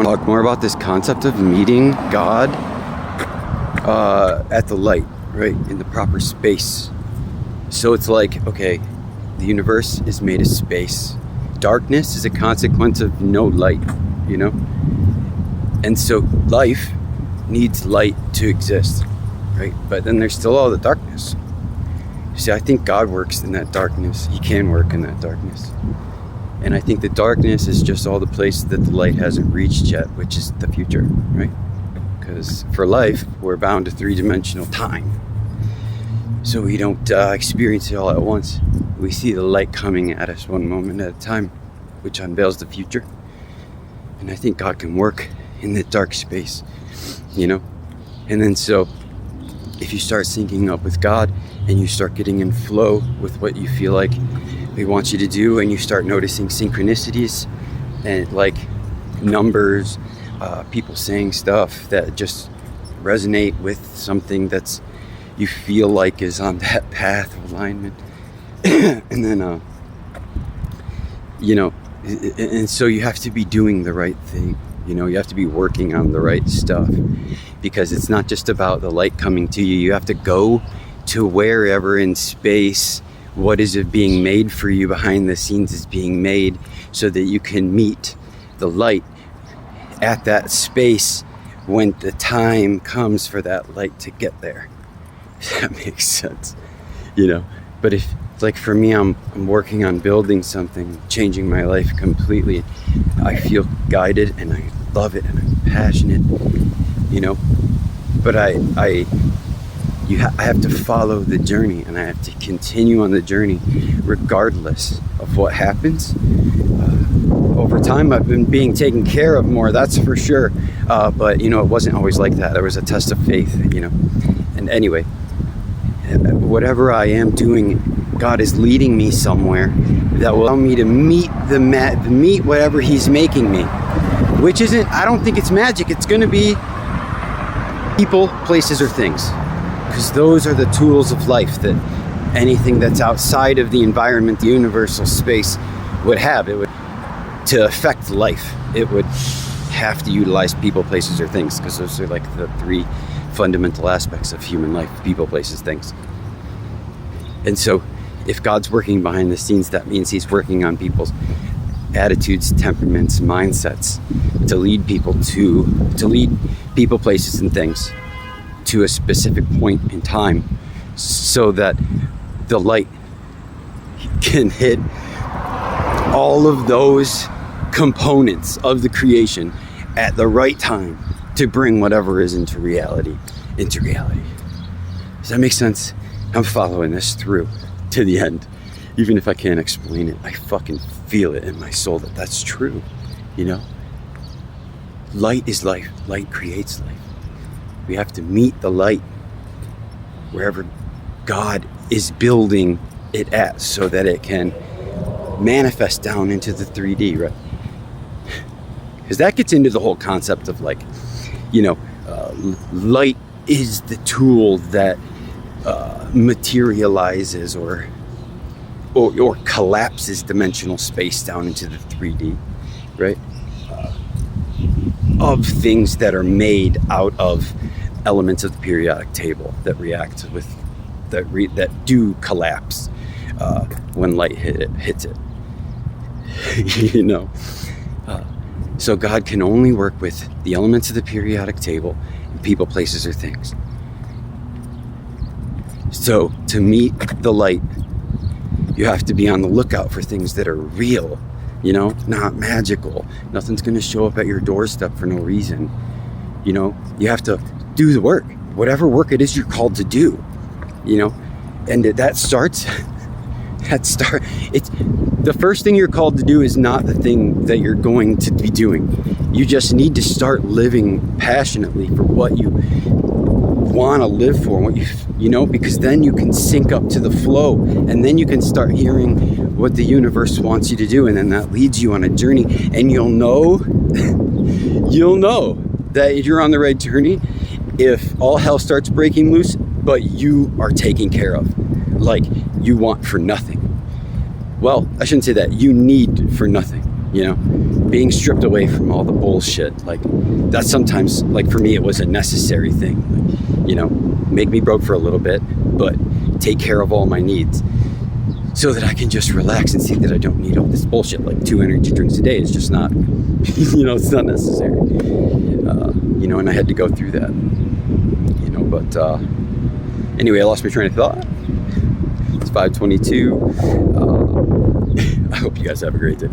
talk more about this concept of meeting God at the light, right, in the proper space. So it's like, okay, the universe is made of space. Darkness is a consequence of no light, you know? And so life needs light to exist, right? But then there's still all the darkness. See, I think God works in that darkness. He can work in that darkness. And I think the darkness is just all the places that the light hasn't reached yet, which is the future, right? Because for life, we're bound to three-dimensional time. So we don't experience it all at once. We see the light coming at us one moment at a time, which unveils the future. And I think God can work in the dark space, you know? And then so, if you start syncing up with God and you start getting in flow with what you feel like He wants you to do, and you start noticing synchronicities and like numbers, people saying stuff that just resonate with something that's you feel like is on that path of alignment. And then you know, and so you have to be doing the right thing, you know, you have to be working on the right stuff, because it's not just about the light coming to you. You have to go to wherever in space what is it being made for you behind the scenes is being made, so that you can meet the light at that space when the time comes for that light to get there. If that makes sense, you know. But if, like for me, I'm working on building something, changing my life completely. I feel guided and I love it and I'm passionate, you know. But I have to follow the journey, and I have to continue on the journey regardless of what happens. Over time, I've been being taken care of more, that's for sure. But, you know, it wasn't always like that. There was a test of faith, you know. And anyway, whatever I am doing, God is leading me somewhere that will allow me to meet whatever He's making me. Which isn't, I don't think it's magic. It's going to be people, places, or things. Because those are the tools of life that anything that's outside of the environment, the universal space, would have. It would, to affect life, it would have to utilize people, places, or things, because those are like the three fundamental aspects of human life: people, places, things. And so if God's working behind the scenes, that means He's working on people's attitudes, temperaments, mindsets, to lead people, places, and things to a specific point in time, so that the light can hit all of those components of the creation at the right time to bring whatever is into reality. Does that make sense? I'm following this through to the end. Even if I can't explain it, I fucking feel it in my soul that that's true, you know? Light is life. Light creates life. We have to meet the light wherever God is building it at, so that it can manifest down into the 3D, right? Because that gets into the whole concept of, like, you know, light is the tool that materializes or collapses dimensional space down into the 3D, right? Of things that are made out of elements of the periodic table that react with that do collapse when light hits it. You know, so God can only work with the elements of the periodic table and people, places, or things. So to meet the light, you have to be on the lookout for things that are real, you know, not magical. Nothing's going to show up at your doorstep for no reason. You know, you have to do the work, whatever work it is you're called to do, you know, and it's the first thing you're called to do is not the thing that you're going to be doing. You just need to start living passionately for what you want to live for, what you know, because then you can sync up to the flow, and then you can start hearing what the universe wants you to do, and then that leads you on a journey, and you'll know that you're on the right journey if all hell starts breaking loose, but you are taken care of, like you want for nothing. Well, I shouldn't say that. You need for nothing, you know, being stripped away from all the bullshit. Like, that's sometimes, like, for me, it was a necessary thing. Like, you know, make me broke for a little bit, but take care of all my needs so that I can just relax and see that I don't need all this bullshit. Like 2 energy drinks a day is just not, you know, it's not necessary. You know, and I had to go through that, you know, but anyway, I lost my train of thought. It's 5:22. I hope you guys have a great day.